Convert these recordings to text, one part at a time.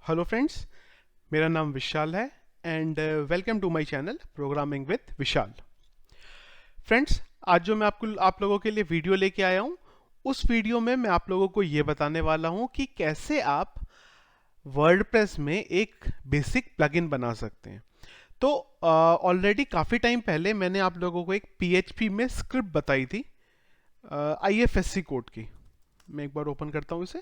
Hello friends, मेरा नाम विशाल है and welcome to my channel programming with Vishal. Friends, आज जो मैं आप लोगों के लिए वीडियो लेके आया हूँ, उस वीडियो में मैं आप लोगों को ये बताने वाला हूँ कि कैसे आप वर्डप्रेस में एक बेसिक प्लगइन बना सकते हैं। तो ऑलरेडी काफ़ी टाइम पहले मैंने आप लोगों को एक पीएचपी में स्क्रिप्ट बताई थी आईएफएससी कोड की। मैं एक बार ओपन करता हूँ इसे।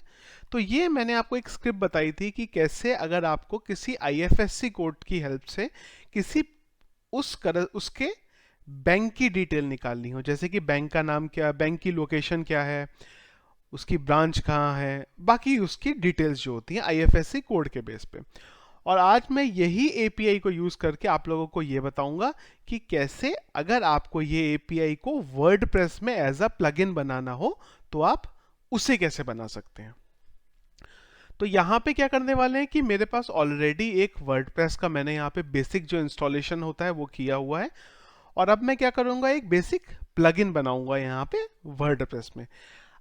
तो ये मैंने आपको एक स्क्रिप्ट बताई थी कि कैसे अगर आपको किसी आईएफएससी कोड की हेल्प से किसी उसके बैंक की डिटेल निकालनी हो, जैसे कि बैंक का नाम क्या, बैंक की लोकेशन क्या है, उसकी ब्रांच कहाँ है, बाकी उसकी डिटेल्स जो होती हैं आईएफएससी कोड के बेस पे। और आज मैं यही एपीआई को यूज करके आप लोगों को ये बताऊंगा कि कैसे अगर आपको ये एपीआई को वर्डप्रेस में एज अ प्लगइन बनाना हो तो आप उसे कैसे बना सकते हैं। तो यहाँ पे क्या करने वाले हैं कि मेरे पास ऑलरेडी एक वर्डप्रेस का मैंने यहाँ पे बेसिक जो इंस्टॉलेशन होता है वो किया हुआ है, और अब मैं क्या करूँगा, एक बेसिक प्लगइन बनाऊंगा यहाँ पे वर्डप्रेस में।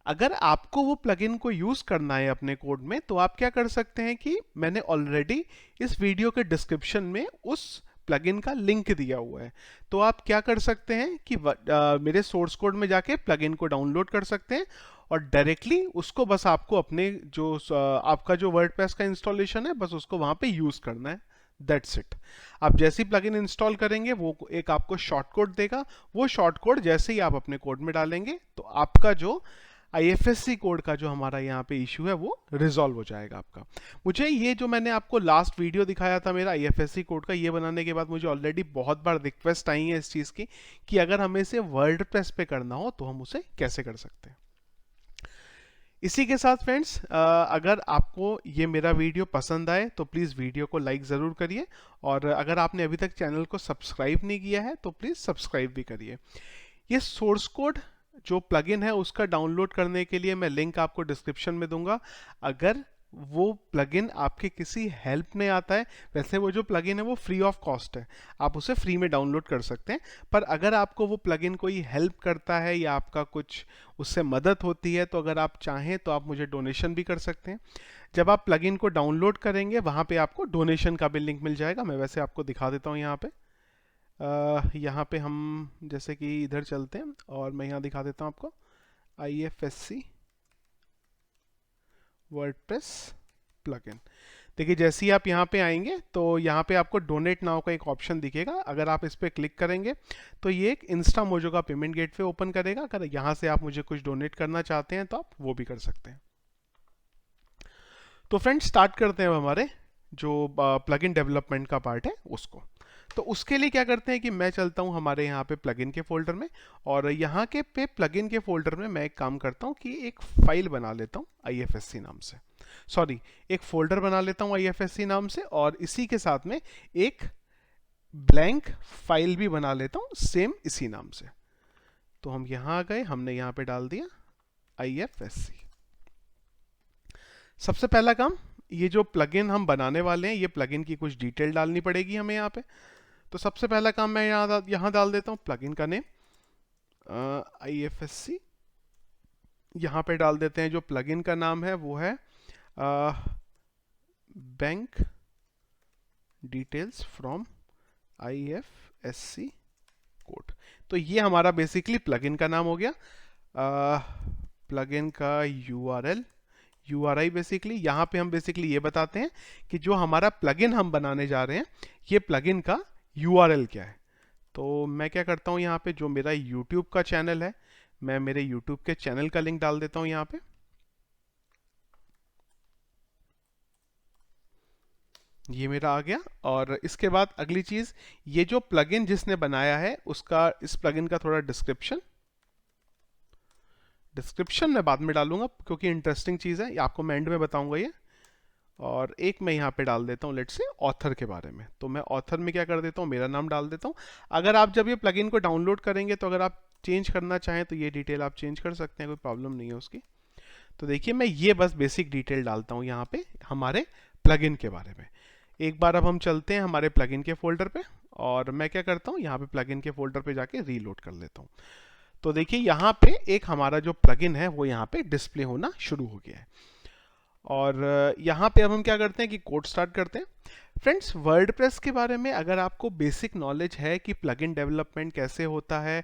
अगर आपको वो प्लगइन को यूज करना है अपने कोड में, तो आप क्या कर सकते हैं कि मैंने ऑलरेडी इस वीडियो के डिस्क्रिप्शन में उस प्लगइन का लिंक दिया हुआ है। तो आप क्या कर सकते हैं कि मेरे सोर्स कोड में जाके प्लगइन को डाउनलोड कर सकते हैं और डायरेक्टली उसको बस आपको अपने जो आपका जो वर्डप्रेस का इंस्टॉलेशन है बस उसको वहां पे यूज करना है। That's it. आप जैसे ही प्लगइन इंस्टॉल करेंगे वो एक आपको शॉर्ट कोड देगा। वो शॉर्ट कोड जैसे ही आप अपने कोड में डालेंगे तो आपका जो आईएफएससी कोड का जो हमारा यहाँ पे इशू है वो रिजॉल्व हो जाएगा आपका। मुझे ये जो मैंने आपको लास्ट वीडियो दिखाया था मेरा आईएफएससी कोड का, ये बनाने के बाद मुझे ऑलरेडी बहुत बार रिक्वेस्ट आई है इस चीज़ की कि अगर हमें इसे वर्डप्रेस पे करना हो तो हम उसे कैसे कर सकते हैं। इसी के साथ फ्रेंड्स, अगर आपको ये मेरा वीडियो पसंद आए तो प्लीज़ वीडियो को लाइक ज़रूर करिए, और अगर आपने अभी तक चैनल को सब्सक्राइब नहीं किया है तो प्लीज़ सब्सक्राइब भी करिए। ये सोर्स कोड जो प्लगइन है उसका डाउनलोड करने के लिए मैं लिंक आपको डिस्क्रिप्शन में दूंगा। अगर वो प्लगइन आपके किसी हेल्प में आता है, वैसे वो जो प्लगइन है वो फ्री ऑफ कॉस्ट है, आप उसे फ्री में डाउनलोड कर सकते हैं, पर अगर आपको वो प्लगइन कोई हेल्प करता है या आपका कुछ उससे मदद होती है तो अगर आप चाहें तो आप मुझे डोनेशन भी कर सकते हैं। जब आप प्लगइन को डाउनलोड करेंगे वहाँ पे आपको डोनेशन का भी लिंक मिल जाएगा। मैं वैसे आपको दिखा देता हूँ यहाँ पे। यहाँ पे हम जैसे कि इधर चलते हैं और मैं यहाँ दिखा देता हूँ आपको IFSC वर्डप्रेस प्लगइन। देखिए जैसे ही आप यहाँ पे आएंगे तो यहाँ पे आपको डोनेट नाउ का एक ऑप्शन दिखेगा। अगर आप इस पर क्लिक करेंगे तो ये एक इंस्टा मोजो का पेमेंट गेटवे ओपन करेगा। अगर यहाँ से आप मुझे कुछ डोनेट करना चाहते हैं तो आप वो भी कर सकते हैं। तो फ्रेंड्स, स्टार्ट करते हैं अब हमारे जो प्लगइन डेवलपमेंट का पार्ट है उसको। तो उसके लिए क्या करते हैं कि मैं चलता हूं हमारे यहाँ पे प्लगइन के फोल्डर में, और यहाँ के पे प्लगइन के फोल्डर में मैं एक काम करता हूँ कि एक फाइल बना लेता हूँ IFSC नाम से, सॉरी एक फोल्डर बना लेता हूँ IFSC नाम से, और इसी के साथ में एक ब्लैंक फाइल भी बना लेता हूँ सेम इसी नाम से। तो हम यहाँ आ गए, हमने यहाँ पे डाल दिया IFSC। सबसे पहला काम, ये जो प्लगइन हम बनाने वाले हैं ये प्लगइन की कुछ डिटेल डालनी पड़ेगी हमें यहाँ पे। तो सबसे पहला काम मैं यहाँ डाल देता हूँ प्लगइन का नेम IFSC। यहाँ पे डाल देते हैं जो प्लगइन का नाम है वो है bank details from IFSC code. तो ये हमारा बेसिकली प्लगइन का नाम हो गया। प्लगइन का URI बेसिकली यहाँ पे हम बेसिकली ये बताते हैं कि जो हमारा प्लगइन हम बनाने जा रहे हैं ये प्लगइन का URL क्या है। तो मैं क्या करता हूँ, यहाँ पे जो मेरा YouTube का चैनल है मैं मेरे YouTube के चैनल का लिंक डाल देता हूँ यहाँ पे। ये मेरा आ गया। और इसके बाद अगली चीज, ये जो प्लगइन जिसने बनाया है उसका, इस प्लगइन का थोड़ा डिस्क्रिप्शन मैं बाद में डालूंगा क्योंकि इंटरेस्टिंग चीज है, ये आपको मैं एंड में बताऊंगा ये। और एक मैं यहाँ पे डाल देता हूँ लेट्स से ऑथर के बारे में। तो मैं ऑथर में क्या कर देता हूँ, मेरा नाम डाल देता हूँ। अगर आप जब ये प्लगइन को डाउनलोड करेंगे तो अगर आप चेंज करना चाहें तो ये डिटेल आप चेंज कर सकते हैं, कोई प्रॉब्लम नहीं है उसकी। तो देखिए मैं ये बस बेसिक डिटेल डालता हूँ यहाँ पे हमारे प्लगइन के बारे में। एक बार अब हम चलते हैं हमारे प्लगइन के फोल्डर पे, और मैं क्या करता हूँ यहाँ पे प्लगइन के फोल्डर पे जाके रीलोड कर लेता हूँ। तो देखिए यहाँ पे एक हमारा जो प्लगइन है वो यहाँ पे डिस्प्ले होना शुरू हो गया है। और यहाँ पे अब हम क्या करते हैं कि कोड स्टार्ट करते हैं। फ्रेंड्स, वर्डप्रेस के बारे में अगर आपको बेसिक नॉलेज है कि प्लगइन डेवलपमेंट कैसे होता है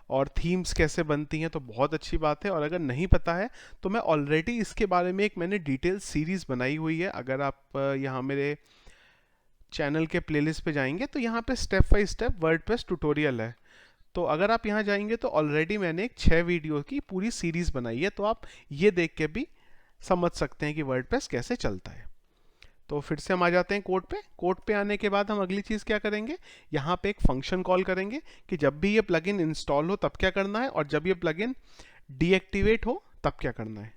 और थीम्स कैसे बनती हैं तो बहुत अच्छी बात है, और अगर नहीं पता है तो मैं ऑलरेडी इसके बारे में मैंने डिटेल सीरीज बनाई हुई है। अगर आप यहाँ मेरे चैनल के प्लेलिस्ट पे जाएंगे तो यहाँ पे step by step WordPress tutorial है। तो अगर आप यहाँ जाएंगे तो ऑलरेडी मैंने एक 6 वीडियो की पूरी सीरीज बनाई है, तो आप ये देख के भी समझ सकते हैं कि वर्डप्रेस कैसे चलता है। तो फिर से हम आ जाते हैं कोड पे। कोड पे आने के बाद हम अगली चीज़ क्या करेंगे, यहाँ पे एक फंक्शन कॉल करेंगे कि जब भी ये प्लगइन इंस्टॉल हो तब क्या करना है, और जब ये प्लगइन डीएक्टिवेट हो तब क्या करना है।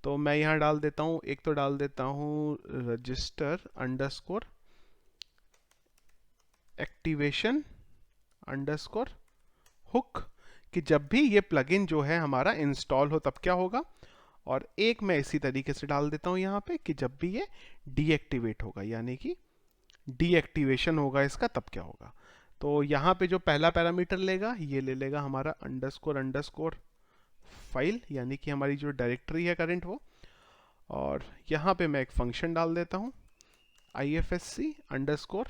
तो मैं यहाँ डाल देता हूँ, एक तो डाल देता हूँ register underscore activation underscore hook, कि जब भी ये प्लगइन जो है हमारा इंस्टॉल हो तब क्या होगा। और एक मैं इसी तरीके से डाल देता हूँ यहाँ पे कि जब भी ये डीएक्टिवेट होगा, यानी कि डीएक्टिवेशन होगा इसका तब क्या होगा। तो यहाँ पे जो पहला पैरामीटर लेगा ये ले लेगा हमारा अंडरस्कोर अंडरस्कोर फाइल, यानी कि हमारी जो डायरेक्टरी है करंट वो। और यहाँ पे मैं एक फंक्शन डाल देता हूँ ifsc अंडरस्कोर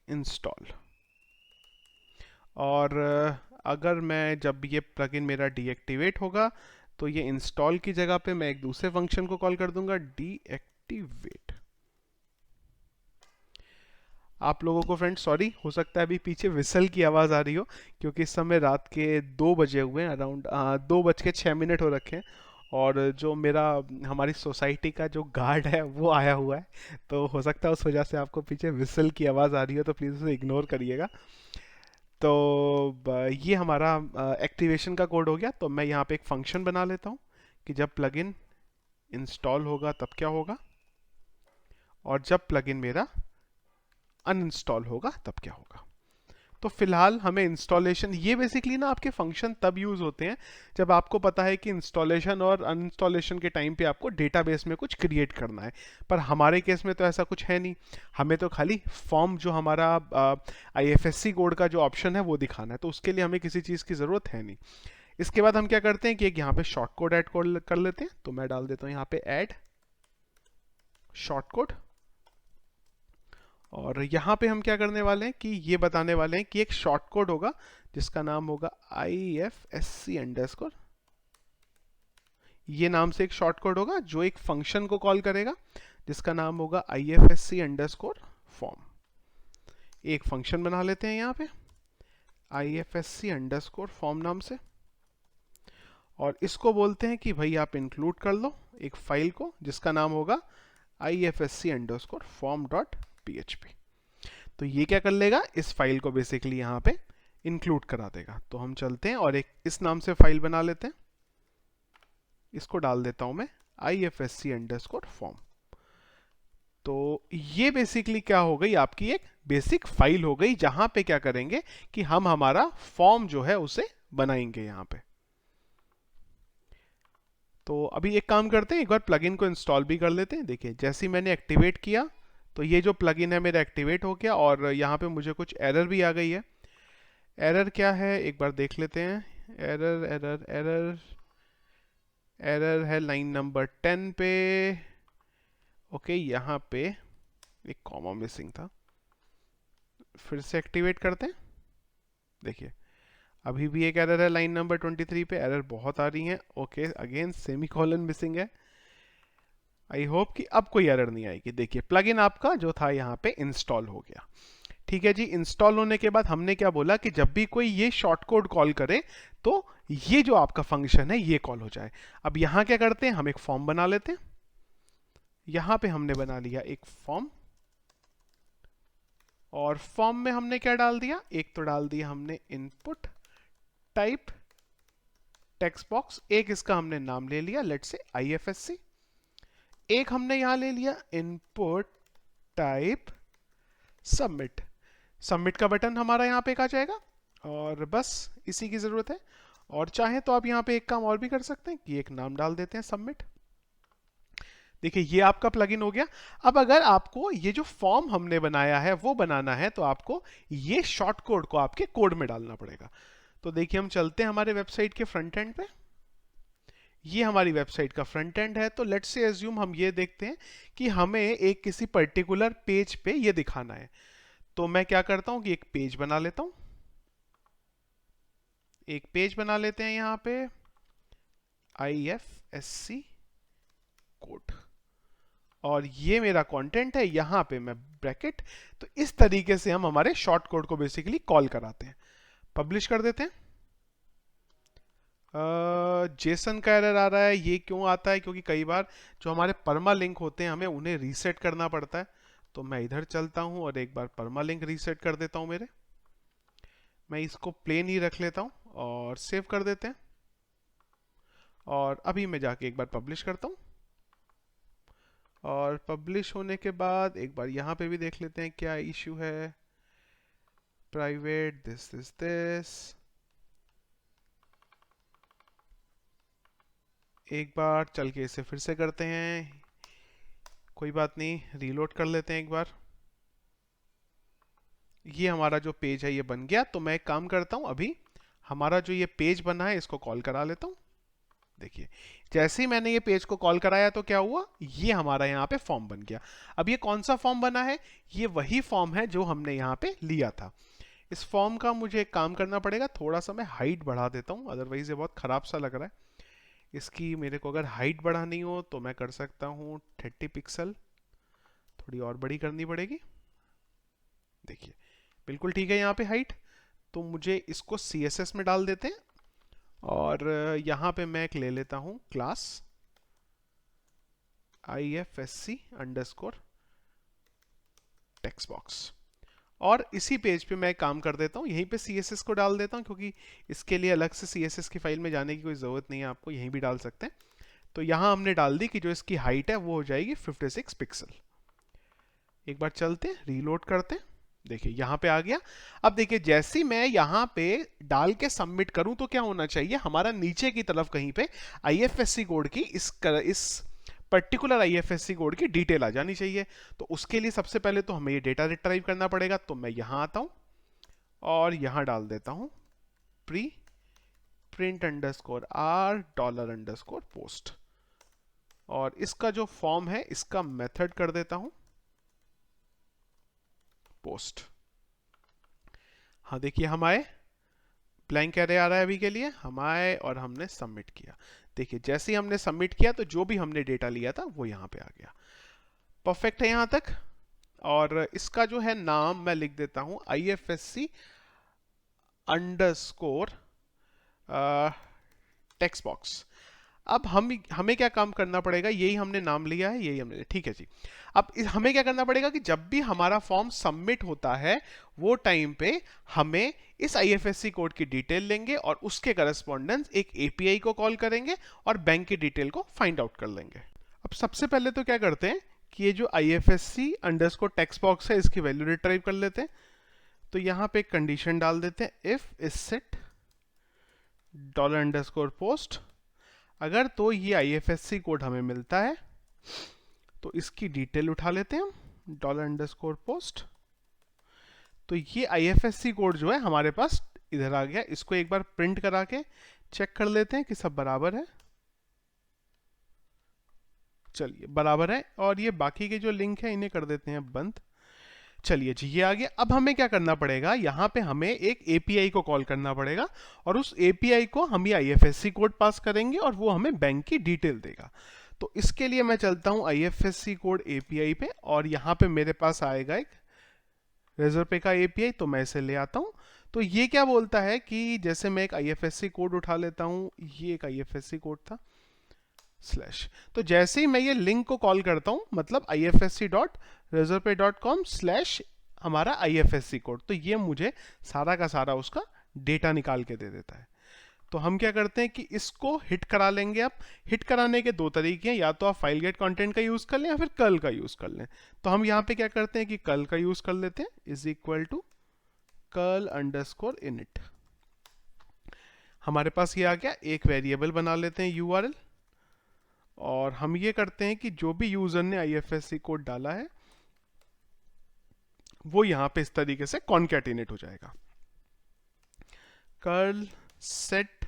इंस्टॉल। और अगर मैं जब ये प्लगइन मेरा डीएक्टिवेट होगा तो ये इंस्टॉल की जगह पे मैं एक दूसरे फंक्शन को कॉल कर दूंगा डीएक्टिवेट। आप लोगों को फ्रेंड्स सॉरी, हो सकता है अभी पीछे विसल की आवाज़ आ रही हो, क्योंकि इस समय रात के 2 बजे हुए हैं, अराउंड 2:06 हो रखे हैं। और जो मेरा हमारी सोसाइटी का जो गार्ड है वो आया हुआ है, तो हो सकता है उस वजह से आपको पीछे विसल की आवाज़ आ रही हो, तो प्लीज़ उसे इग्नोर करिएगा। तो ये हमारा एक्टिवेशन का कोड हो गया। तो मैं यहाँ पे एक फंक्शन बना लेता हूँ कि जब प्लगइन इंस्टॉल होगा तब क्या होगा, और जब प्लगइन मेरा अनइंस्टॉल होगा तब क्या होगा। तो फिलहाल हमें इंस्टॉलेशन, ये बेसिकली ना आपके फंक्शन तब यूज होते हैं जब आपको पता है कि इंस्टॉलेशन और अनइंस्टॉलेशन के टाइम पे आपको डेटाबेस में कुछ क्रिएट करना है। पर हमारे केस में तो ऐसा कुछ है नहीं, हमें तो खाली फॉर्म जो हमारा IFSC कोड का जो ऑप्शन है वो दिखाना है, तो उसके लिए हमें किसी चीज़ की ज़रूरत है नहीं। इसके बाद हम क्या करते हैं कि एक यहाँ पे शॉर्ट कोड ऐड कर लेते हैं। तो मैं डाल देता हूँ यहाँ पे ऐड शॉर्ट कोड, और यहाँ पे हम क्या करने वाले हैं कि ये बताने वाले हैं कि एक शॉर्ट कोड होगा जिसका नाम होगा ifsc अंडरस्कोर। ये नाम से एक शॉर्ट कोड होगा जो एक फंक्शन को कॉल करेगा जिसका नाम होगा ifsc अंडरस्कोर फॉर्म। एक फंक्शन बना लेते हैं यहाँ पे ifsc अंडरस्कोर फॉर्म नाम से, और इसको बोलते हैं कि भाई आप इंक्लूड कर लो एक फाइल को जिसका नाम होगा ifsc underscore form dot php। तो ये क्या कर लेगा, इस फाइल को बेसिकली यहाँ पे इंक्लूड करा देगा। तो हम चलते हैं और एक इस नाम से फाइल बना लेते हैं, इसको डाल देता हूं मैं ifsc अंडरस्कोर फॉर्म। तो ये बेसिकली क्या हो गई, आपकी एक बेसिक फाइल हो गई जहां पे क्या करेंगे कि हम हमारा फॉर्म जो है उसे बनाएंगे यहाँ पे। तो अभी एक काम करते हैं, एक बार प्लगइन को इंस्टॉल भी कर लेते हैं। देखिए जैसे ही मैंने एक्टिवेट किया तो ये जो प्लगइन है मेरा एक्टिवेट हो गया, और यहाँ पे मुझे कुछ एरर भी आ गई है। एरर क्या है एक बार देख लेते हैं। एरर एरर एरर एरर है लाइन नंबर 10 पे। ओके, यहाँ पे एक कॉमा मिसिंग था, फिर से एक्टिवेट करते हैं। देखिए अभी भी एक एरर है लाइन नंबर 23 पे, एरर बहुत आ रही हैं। ओके, अगेन सेमीकोलन मिसिंग है। आई होप कि अब कोई एरर नहीं आएगी। देखिए प्लगइन आपका जो था यहाँ पे इंस्टॉल हो गया। ठीक है जी, इंस्टॉल होने के बाद हमने क्या बोला कि जब भी कोई ये शॉर्ट कोड कॉल करे तो ये जो आपका फंक्शन है ये कॉल हो जाए। अब यहाँ क्या करते हैं, हम एक फॉर्म बना लेते हैं। यहाँ पे हमने बना लिया एक फॉर्म, और फॉर्म में हमने क्या डाल दिया, एक तो डाल दिया हमने इनपुट टाइप टेक्स्ट बॉक्स, एक इसका हमने नाम ले लिया लेट्स से ifsc, एक हमने यहां ले लिया इनपुट टाइप सबमिट। सबमिट का बटन हमारा यहाँ पे आ जाएगा, और बस इसी की जरूरत है। और चाहे तो आप यहाँ पे एक काम और भी कर सकते हैं कि एक नाम डाल देते हैं सबमिट। देखिए ये आपका प्लगइन हो गया। अब अगर आपको ये जो फॉर्म हमने बनाया है वो बनाना है तो आपको ये शॉर्ट कोड को आपके कोड में डालना पड़ेगा। तो देखिए हम चलते हैं हमारे वेबसाइट के फ्रंट एंड पे। ये हमारी वेबसाइट का फ्रंट एंड है। तो लेट्स से एज्यूम हम ये देखते हैं कि हमें एक किसी पर्टिकुलर पेज पे ये दिखाना है। तो मैं क्या करता हूँ कि एक पेज बना लेता हूँ, एक पेज बना लेते हैं यहाँ पे IFSC कोड, और ये मेरा कंटेंट है, यहाँ पे मैं ब्रैकेट। तो इस तरीके से हम हमारे शॉर्ट कोड को बेसिकली कॉल कराते हैं। पब्लिश कर देते हैं। जेसन का एरर आ रहा है, ये क्यों आता है? क्योंकि कई बार जो हमारे परमा लिंक होते हैं हमें उन्हें रीसेट करना पड़ता है। तो मैं इधर चलता हूं और एक बार परमा लिंक रीसेट कर देता हूं मेरे। मैं इसको प्लेन ही रख लेता हूं और सेव कर देते हैं। और अभी मैं जाके एक बार पब्लिश करता हूं, और पब्लिश होने के बाद एक बार यहाँ पे भी देख लेते हैं क्या इश्यू है। प्राइवेट दिस एक बार चल के इसे फिर से करते हैं, कोई बात नहीं, रीलोड कर लेते हैं एक बार। ये हमारा जो पेज है ये बन गया। तो मैं एक काम करता हूं, अभी हमारा जो ये पेज बना है इसको कॉल करा लेता हूं। देखिए, जैसे ही मैंने ये पेज को कॉल कराया तो क्या हुआ, ये हमारा यहाँ पे फॉर्म बन गया। अब ये कौन सा फॉर्म बना है? ये वही फॉर्म है जो हमने यहाँ पे लिया था। इस फॉर्म का मुझे एक काम करना पड़ेगा, थोड़ा सा मैं हाइट बढ़ा देता हूँ, अदरवाइज ये बहुत खराब सा लग रहा है। इसकी मेरे को अगर हाइट बढ़ानी हो तो मैं कर सकता हूँ 30 पिक्सल, थोड़ी और बड़ी करनी पड़ेगी। देखिए बिल्कुल ठीक है यहाँ पे हाइट। तो मुझे इसको CSS में डाल देते हैं, और यहाँ पे मैं एक ले लेता हूँ class IFSC underscore text box, और इसी पेज पे मैं काम कर देता हूँ, यहीं पे CSS को डाल देता हूँ, क्योंकि इसके लिए अलग से CSS की फाइल में जाने की कोई ज़रूरत नहीं है, आपको यहीं भी डाल सकते हैं। तो यहाँ हमने डाल दी कि जो इसकी हाइट है वो हो जाएगी 56 पिक्सल। एक बार चलते हैं, रीलोड करते हैं। देखिए यहाँ पे आ गया। अब देखिए जैसे ही मैं यहाँ पे डाल के सबमिट करूं तो क्या होना चाहिए, हमारा नीचे की तरफ कहीं पे IFSC कोड की इस पर्टिकुलर IFSC कोड की डिटेल आ जानी चाहिए। तो उसके लिए सबसे पहले तो हमें ये डेटा रिट्राइव करना पड़ेगा। तो मैं यहाँ आता हूँ और यहाँ डाल देता हूँ pre print underscore R dollar underscore post, और इसका जो फॉर्म है इसका मेथड कर देता हूँ पोस्ट। हाँ देखिए हम आए, ब्लैंक एरे आ रहा है अभी के लिए, हम आए और हमने सबमिट किया। देखिए जैसे ही हमने सबमिट किया तो जो भी हमने डेटा लिया था वो यहाँ पे आ गया। परफेक्ट है यहाँ तक। और इसका जो है नाम मैं लिख देता हूँ IFSC अंडरस्कोर टेक्स्ट बॉक्स। अब हमें क्या काम करना पड़ेगा, यही हमने नाम लिया है, यही हमने, ठीक है जी। अब हमें क्या करना पड़ेगा कि जब भी हमारा फॉर्म सबमिट होता है वो टाइम पे हमें इस IFSC कोड की डिटेल लेंगे और उसके करस्पॉन्डेंस एक API को कॉल करेंगे और बैंक की डिटेल को फाइंड आउट कर लेंगे। अब सबसे पहले तो क्या करते हैं कि ये जो IFSC अंडरस्कोर टेक्स्ट बॉक्स है इसकी वैल्यू रिट्राइव कर लेते हैं। तो यहाँ पे एक कंडीशन डाल देते हैं, if is set dollar underscore post. अगर तो ये IFSC कोड हमें मिलता है तो इसकी डिटेल उठा लेते हैं हम, डॉलर अंडरस्कोर पोस्ट। तो ये IFSC कोड जो है हमारे पास इधर आ गया। इसको एक बार प्रिंट करा के चेक कर लेते हैं कि सब बराबर है। चलिए बराबर है, और ये बाकी के जो लिंक है इन्हें कर देते हैं बंद। चलिए जी ये आ गया। अब हमें क्या करना पड़ेगा, यहाँ पे हमें एक API को कॉल करना पड़ेगा, और उस API को हम ये IFSC कोड पास करेंगे और वो हमें बैंक की डिटेल देगा। तो इसके लिए मैं चलता हूँ IFSC कोड API पे, और यहाँ पे मेरे पास आएगा एक रेजर पे का API, तो मैं इसे ले आता हूँ। तो ये क्या बोलता है कि जैसे मैं एक IFSC कोड उठा लेता हूँ, ये एक IFSC कोड था स्लैश, तो जैसे ही मैं ये लिंक को कॉल करता हूँ, मतलब ifsc.razorpay.com स्लैश हमारा IFSC कोड, तो ये मुझे सारा का सारा उसका डेटा निकाल के दे देता है। तो हम क्या करते हैं कि इसको हिट करा लेंगे। अब हिट कराने के दो तरीके हैं, या तो आप फाइल गेट कंटेंट का यूज कर लें या फिर कर्ल का यूज कर लें। तो हम यहाँ पे क्या करते हैं कि कर्ल का यूज कर लेते हैं, is equal to curl underscore init. हमारे पास ये आ गया। एक वेरिएबल बना लेते हैं URL, और हम ये करते हैं कि जो भी यूजर ने IFSC कोड डाला है वो यहां पे इस तरीके से कॉन्कैटिनेट हो जाएगा। कर्ल सेट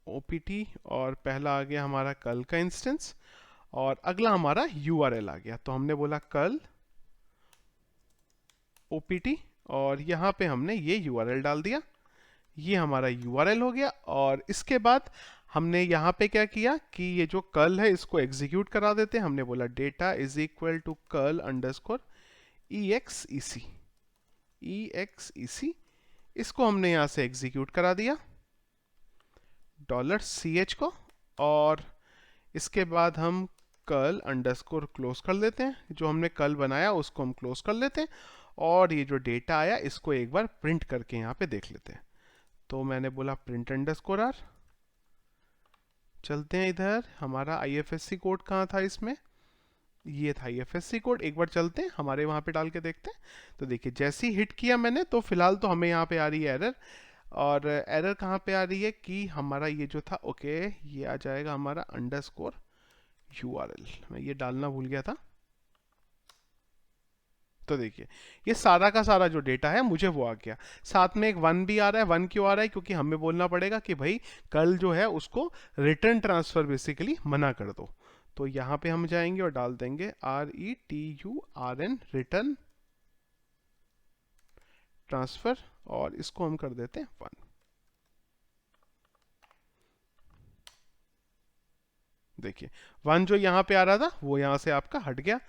OPT और पहला आ गया हमारा कर्ल का इंस्टेंस और अगला हमारा URL आ गया। तो हमने बोला कर्ल OPT और यहाँ पे हमने ये URL डाल दिया, ये हमारा URL हो गया। और इसके बाद हमने यहाँ पे क्या किया कि ये जो कर्ल है इसको एग्जीक्यूट करा देते हैं। हमने बोला data is equal to curl underscore exec, इसको हमने यहाँ से एग्जीक्यूट करा दिया $ch को, और इसके बाद हम कर्ल अंडरस्कोर क्लोज कर लेते हैं। जो हमने कर्ल बनाया उसको हम क्लोज कर लेते हैं और ये जो डेटा आया इसको एक बार प्रिंट करके यहाँ पे देख लेते हैं। तो मैंने बोला प्रिंट अंडरस्कोर आर, चलते हैं इधर, हमारा IFSC कोड कहाँ था इसमें, ये था IFSC कोड। एक बार चलते हैं हमारे वहाँ पे डाल के देखते हैं। तो देखिए जैसे ही हिट किया मैंने तो फिलहाल तो हमें यहाँ पे आ रही है एरर, और एरर कहाँ पे आ रही है कि हमारा ये जो था ओके ये आ जाएगा हमारा अंडरस्कोर URL, मैं ये डालना भूल गया था। तो देखिए ये सारा का सारा जो डेटा है मुझे वो आ गया, साथ में एक 1 भी आ रहा है। 1 क्यों आ रहा है, क्योंकि हमें बोलना पड़ेगा कि भाई कल जो है उसको रिटर्न ट्रांसफर बेसिकली मना कर दो। तो यहाँ पे हम जाएंगे और डाल देंगे RETURN रिटर्न ट्रांसफर और इसको हम कर देते हैं 1। देखिए 1 जो यहाँ पे आ रहा था वो यहाँ से आपका हट गया।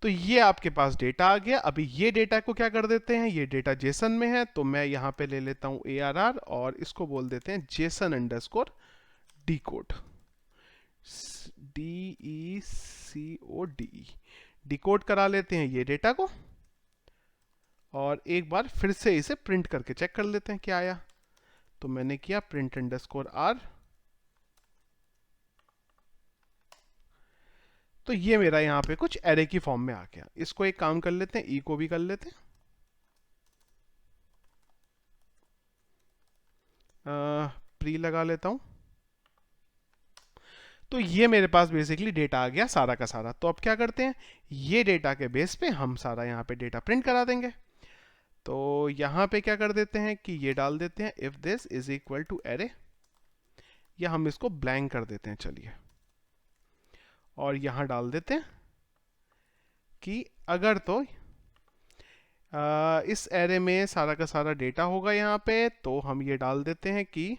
तो ये आपके पास डेटा आ गया। अभी ये डेटा को क्या कर देते हैं, ये डेटा जेसन में है तो मैं यहाँ पे ले लेता हूँ ARR और इसको बोल देते हैं Jason underscore decode, DECODE, decode करा लेते हैं ये डेटा को और एक बार फिर से इसे प्रिंट करके चेक कर लेते हैं क्या आया। तो मैंने किया प्रिंट अंडरस्कोर आर, तो ये मेरा यहाँ पे कुछ एरे की फॉर्म में आ गया। इसको एक काम कर लेते हैं, ई को भी कर लेते हैं, प्री लगा लेता हूँ। तो ये मेरे पास बेसिकली डेटा आ गया सारा का सारा। तो अब क्या करते हैं, ये डेटा के बेस पे हम सारा यहाँ पे डेटा प्रिंट करा देंगे। तो यहाँ पे क्या कर देते हैं कि ये डाल देते हैं if this is equal to array, या हम इसको ब्लैंक कर देते हैं चलिए, और यहाँ डाल देते हैं कि अगर तो इस एरे में सारा का सारा डेटा होगा यहाँ पे, तो हम ये डाल देते हैं कि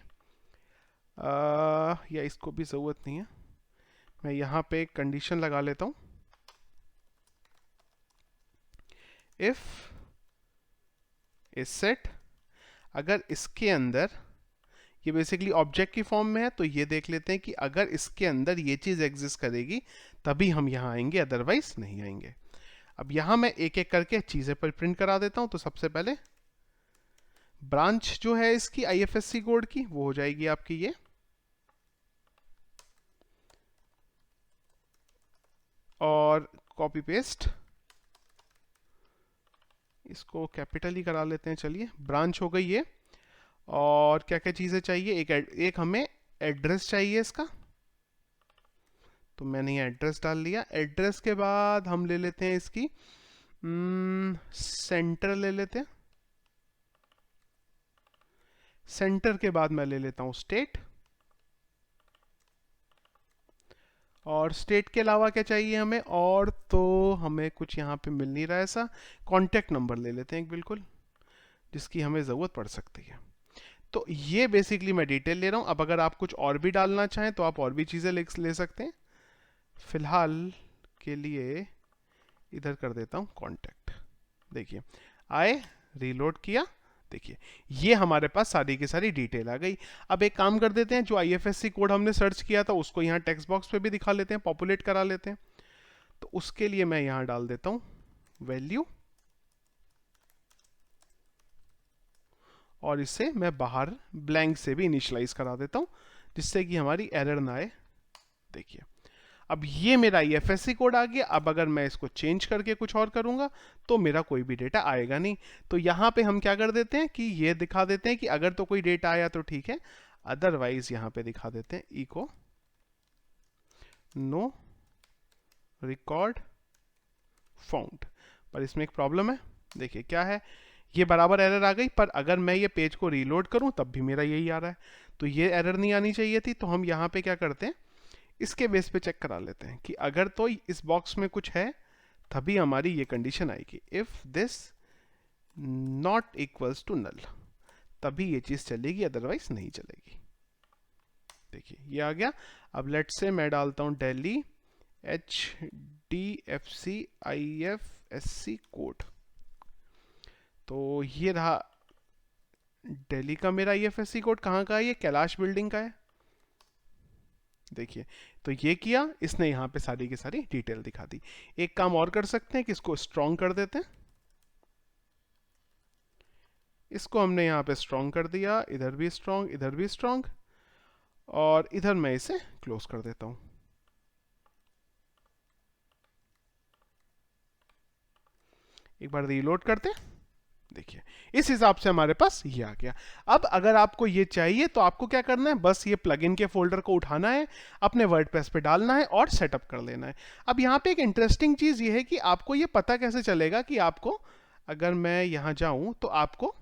या इसको भी ज़रूरत नहीं है, मैं यहाँ पे एक कंडीशन लगा लेता हूँ, इफ इस सेट, अगर इसके अंदर ये बेसिकली ऑब्जेक्ट की फॉर्म में है तो ये देख लेते हैं कि अगर इसके अंदर ये चीज़ एग्जिस्ट करेगी तभी हम यहाँ आएंगे, अदरवाइज नहीं आएंगे। अब यहाँ मैं एक एक करके चीज़ें पर प्रिंट करा देता हूँ। तो सबसे पहले ब्रांच जो है इसकी IFSC कोड की वो हो जाएगी आपकी ये, और कॉपी पेस्ट इसको कैपिटल ही करा लेते हैं चलिए, ब्रांच हो गई ये। और क्या क्या चीज़ें चाहिए, एक हमें एड्रेस चाहिए इसका, तो मैंने ये एड्रेस डाल लिया। एड्रेस के बाद हम ले लेते हैं इसकी सेंटर ले लेते हैं, सेंटर के बाद मैं ले लेता हूँ स्टेट, और स्टेट के अलावा क्या चाहिए हमें, और तो हमें कुछ यहाँ पे मिल नहीं रहा है ऐसा। कॉन्टैक्ट नंबर ले लेते हैं एक बिल्कुल, जिसकी हमें ज़रूरत पड़ सकती है। तो ये बेसिकली मैं डिटेल ले रहा हूँ। अब अगर आप कुछ और भी डालना चाहें तो आप और भी चीज़ें ले सकते हैं। फिलहाल के लिए इधर कर देता हूँ कॉन्टैक्ट। देखिए आए, रीलोड किया, देखिए ये हमारे पास सारी की सारी डिटेल आ गई। अब एक काम कर देते हैं, जो IFSC कोड हमने सर्च किया था उसको यहाँ टेक्स्ट बॉक्स पे भी दिखा लेते हैं, पॉपुलेट करा लेते हैं। तो उसके लिए मैं यहाँ डाल देता हूँ वैल्यू, और इसे मैं बाहर ब्लैंक से भी इनिशियलाइज करा देता हूँ जिससे कि हमारी एरर ना आए। देखिए अब ये मेरा IFSC कोड आ गया। अब अगर मैं इसको चेंज करके कुछ और करूंगा तो मेरा कोई भी डेटा आएगा नहीं। तो यहाँ पे हम क्या कर देते हैं कि ये दिखा देते हैं कि अगर तो कोई डेटा आया तो ठीक है, अदरवाइज यहाँ पे दिखा देते हैं इको नो रिकॉर्ड फाउंड। पर इसमें एक प्रॉब्लम है, देखिए क्या है, ये बराबर एरर आ गई, पर अगर मैं ये पेज को रीलोड करूं तब भी मेरा यही आ रहा है। तो ये एरर नहीं आनी चाहिए थी। तो हम यहाँ पे क्या करते हैं, इसके बेस पे चेक करा लेते हैं कि अगर तो इस बॉक्स में कुछ है तभी हमारी ये कंडीशन आएगी, if this not equals to null, तभी ये चीज चलेगी, अदरवाइज नहीं चलेगी। देखिए ये आ गया। अब लेट से मैं डालता हूं दिल्ली HDFC IFSC कोड। तो ये रहा दिल्ली का मेरा IFSC कोड। कहाँ का है ये? कैलाश बिल्डिंग का है। देखिए तो ये किया इसने, यहाँ पे सारी की सारी डिटेल दिखा दी। एक काम और कर सकते हैं कि इसको स्ट्रॉन्ग कर देते हैं। इसको हमने यहाँ पे स्ट्रॉन्ग कर दिया, इधर भी स्ट्रॉन्ग, इधर भी स्ट्रॉन्ग, और इधर मैं इसे क्लोज कर देता हूं। एक बार रीलोड करते हैं। देखिए इस हिसाब से हमारे पास ये आ गया। अब अगर आपको ये चाहिए तो आपको क्या करना है, बस ये प्लगइन के फोल्डर को उठाना है, अपने वर्डप्रेस पे डालना है और सेटअप कर लेना है। अब यहाँ पे एक इंटरेस्टिंग चीज ये है कि आपको ये पता कैसे चलेगा कि आपको, अगर मैं यहाँ जाऊं तो आपको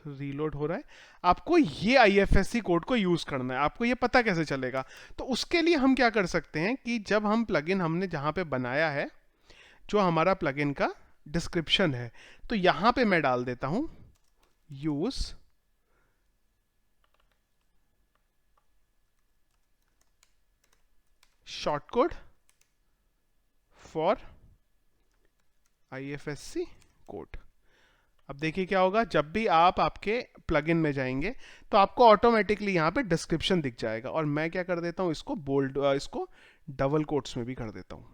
रीलोड हो रहा है, आपको ये IFSC कोड को यूज करना है। आपको ये पता कैसे चलेगा? तो उसके लिए हम क्या कर सकते हैं कि जब हम प्लगइन हमने जहां पे बनाया है, जो हमारा प्लगइन का डिस्क्रिप्शन है, तो यहां पे मैं डाल देता हूं use short code for IFSC code. अब देखिए क्या होगा, जब भी आप आपके प्लगइन में जाएंगे तो आपको ऑटोमेटिकली यहाँ पे डिस्क्रिप्शन दिख जाएगा। और मैं क्या कर देता हूँ, इसको बोल्ड, इसको डबल कोट्स में भी कर देता हूँ।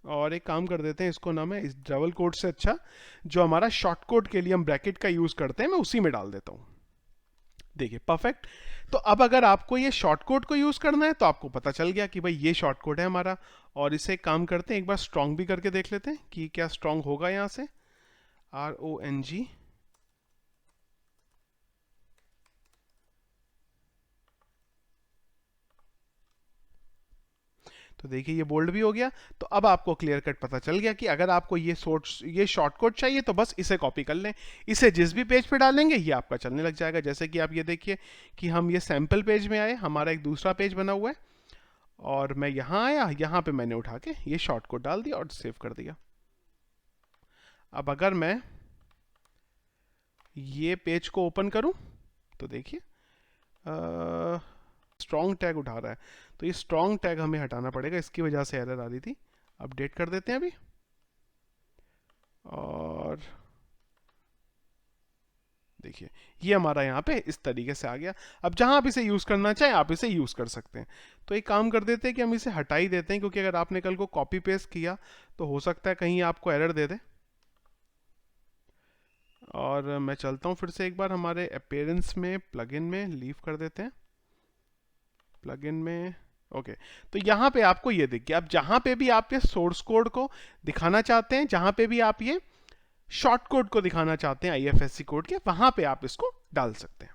और एक काम कर देते हैं, इसको ना मैं इस डबल कोट से अच्छा जो हमारा शॉर्ट कोड के लिए हम ब्रैकेट का यूज करते हैं, मैं उसी में डाल देता हूँ। देखिए परफेक्ट। तो अब अगर आपको ये शॉर्ट कोड को यूज करना है तो आपको पता चल गया कि भाई ये शॉर्ट कोड है हमारा। और इसे काम करते हैं, एक बार स्ट्रॉन्ग भी करके देख लेते हैं कि क्या स्ट्रॉन्ग होगा। यहां से RONG, तो देखिए ये बोल्ड भी हो गया। तो अब आपको क्लियर कट पता चल गया कि अगर आपको ये शॉर्ट कोड चाहिए तो बस इसे कॉपी कर लें, इसे जिस भी पेज पे डालेंगे ये आपका चलने लग जाएगा। जैसे कि आप ये देखिए कि हम ये सैंपल पेज में आए, हमारा एक दूसरा पेज बना हुआ है, और मैं यहां आया, यहां पे मैंने उठा के ये शॉर्ट कोड डाल दिया और सेव कर दिया। अब अगर मैं ये पेज को ओपन करूं तो देखिए स्ट्रॉन्ग टैग उठा रहा है, तो ये स्ट्रॉन्ग टैग हमें हटाना पड़ेगा, इसकी वजह से एरर आ रही थी। अपडेट कर देते हैं अभी, और देखिए ये हमारा यहाँ पे इस तरीके से आ गया। अब जहां आप इसे यूज करना चाहें आप इसे यूज कर सकते हैं। तो एक काम कर देते हैं कि हम इसे हटा ही देते हैं, क्योंकि अगर आपने कल को कॉपी पेस्ट किया तो हो सकता है कहीं आपको एरर दे दे। और मैं चलता हूँ फिर से एक बार हमारे अपीयरेंस में, प्लगइन में लीव कर देते हैं, प्लगइन में ओके। तो यहाँ पे आपको ये देखिए, अब जहां पे भी आप ये सोर्स कोड को दिखाना चाहते हैं, जहां पे भी आप ये शॉर्ट कोड को दिखाना चाहते हैं IFSC कोड के, वहां पे आप इसको डाल सकते हैं।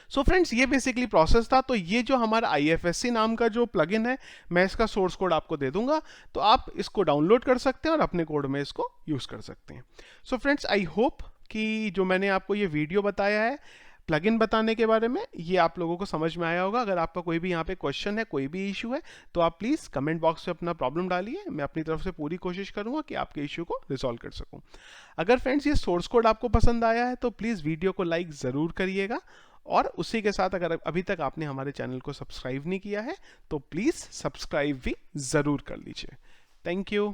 सो फ्रेंड्स ये बेसिकली प्रोसेस था। तो ये जो हमारा IFSC नाम का जो प्लगइन है, मैं इसका सोर्स कोड आपको दे दूंगा, तो आप इसको डाउनलोड कर सकते हैं और अपने कोड में इसको यूज कर सकते हैं। सो फ्रेंड्स आई होप कि जो मैंने आपको ये वीडियो बताया है प्लगइन बताने के बारे में, ये आप लोगों को समझ में आया होगा। अगर आपका कोई भी यहाँ पे क्वेश्चन है, कोई भी इशू है, तो आप प्लीज़ कमेंट बॉक्स में अपना प्रॉब्लम डालिए। मैं अपनी तरफ से पूरी कोशिश करूंगा कि आपके इशू को रिजॉल्व कर सकूं। अगर फ्रेंड्स ये सोर्स कोड आपको पसंद आया है तो प्लीज़ वीडियो को लाइक ज़रूर करिएगा, और उसी के साथ अगर अभी तक आपने हमारे चैनल को सब्सक्राइब नहीं किया है तो प्लीज़ सब्सक्राइब भी ज़रूर कर लीजिए। Thank you.